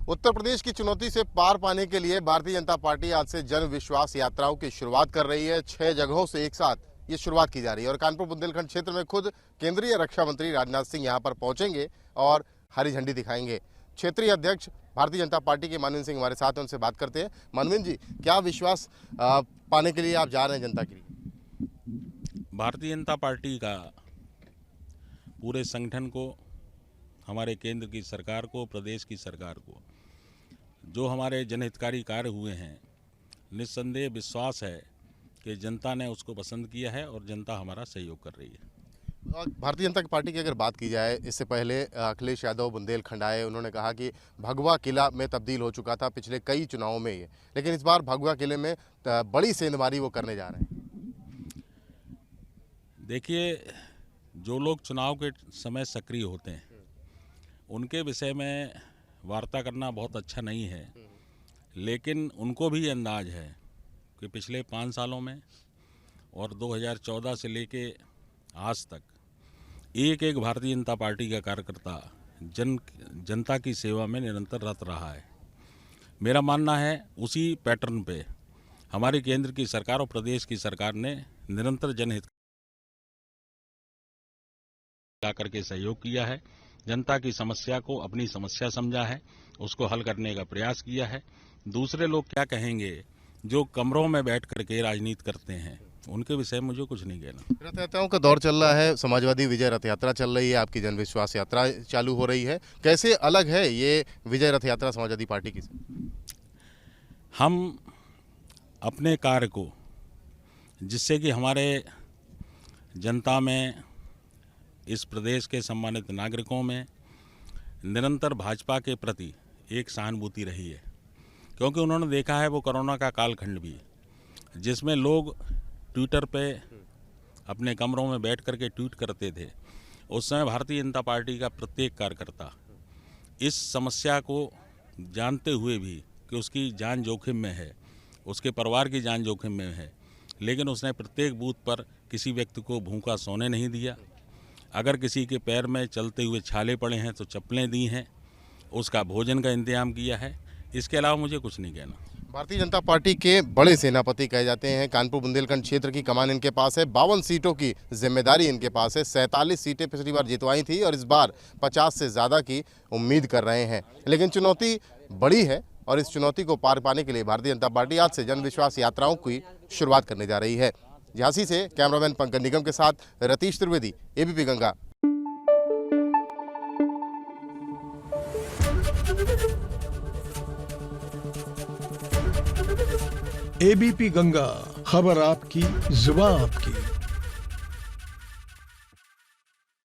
उत्तर प्रदेश की चुनौती से पार पाने के लिए भारतीय जनता पार्टी आज से जन विश्वास यात्राओं की शुरुआत कर रही है। 6 जगहों से एक साथ ये शुरुआत की जा रही है और कानपुर बुंदेलखंड क्षेत्र में खुद केंद्रीय रक्षा मंत्री राजनाथ सिंह यहां पर पहुंचेंगे और हरी झंडी दिखाएंगे। क्षेत्रीय अध्यक्ष भारतीय जनता पार्टी के मानवीन सिंह हमारे साथ हैं, उनसे बात करते हैं। मानवीन जी, क्या विश्वास पाने के लिए आप जा रहे हैं जनता के लिए? भारतीय जनता पार्टी का पूरे संगठन को, हमारे केंद्र की सरकार को, प्रदेश की सरकार को जो हमारे जनहितकारी कार्य हुए हैं, निस्संदेह विश्वास है कि जनता ने उसको पसंद किया है और जनता हमारा सहयोग कर रही है। भारतीय जनता पार्टी की अगर बात की जाए, इससे पहले अखिलेश यादव बुंदेलखंड आए, उन्होंने कहा कि भगवा किला में तब्दील हो चुका था पिछले कई चुनावों में ये, लेकिन इस बार भगवा किले में बड़ी सेंधमारी वो करने जा रहे हैं। देखिए, जो लोग चुनाव के समय सक्रिय होते हैं उनके विषय में वार्ता करना बहुत अच्छा नहीं है, लेकिन उनको भी अंदाज है कि पिछले 5 सालों में और 2014 से लेके आज तक एक एक भारतीय जनता पार्टी का कार्यकर्ता जनता की सेवा में निरंतर रत रहा है। मेरा मानना है उसी पैटर्न पे हमारी केंद्र की सरकार और प्रदेश की सरकार ने निरंतर जनहित करके सहयोग किया है। जनता की समस्या को अपनी समस्या समझा है, उसको हल करने का प्रयास किया है। दूसरे लोग क्या कहेंगे जो कमरों में बैठ करके राजनीति करते हैं, उनके विषय में मुझे कुछ नहीं कहना। रथ यात्राओं का दौर चल रहा है, समाजवादी विजय रथ यात्रा चल रही है, आपकी जन विश्वास यात्रा चालू हो रही है। कैसे अलग है ये विजय रथ यात्रा समाजवादी पार्टी की? हम अपने कार्य को, जिससे कि हमारे जनता में, इस प्रदेश के सम्मानित नागरिकों में निरंतर भाजपा के प्रति एक सहानुभूति रही है, क्योंकि उन्होंने देखा है वो कोरोना का कालखंड भी, जिसमें लोग ट्विटर पे अपने कमरों में बैठ करके ट्वीट करते थे। उस समय भारतीय जनता पार्टी का प्रत्येक कार्यकर्ता इस समस्या को जानते हुए भी कि उसकी जान जोखिम में है, उसके परिवार की जान जोखिम में है, लेकिन उसने प्रत्येक बूथ पर किसी व्यक्ति को भूखा सोने नहीं दिया। अगर किसी के पैर में चलते हुए छाले पड़े हैं तो चप्पलें दी हैं, उसका भोजन का इंतजाम किया है। इसके अलावा मुझे कुछ नहीं कहना। भारतीय जनता पार्टी के बड़े सेनापति कहे जाते हैं। कानपुर बुंदेलखंड क्षेत्र की कमान इनके पास है, 52 सीटों की जिम्मेदारी इनके पास है। 47 सीटें पिछली बार जितवाई थी और इस बार 50 से ज़्यादा की उम्मीद कर रहे हैं, लेकिन चुनौती बड़ी है और इस चुनौती को पार पाने के लिए भारतीय जनता पार्टी आज से जन विश्वास यात्राओं की शुरुआत करने जा रही है। झांसी से कैमरामैन पंकज निगम के साथ रतीश त्रिवेदी, एबीपी गंगा। एबीपी गंगा, खबर आपकी, जुबान आपकी।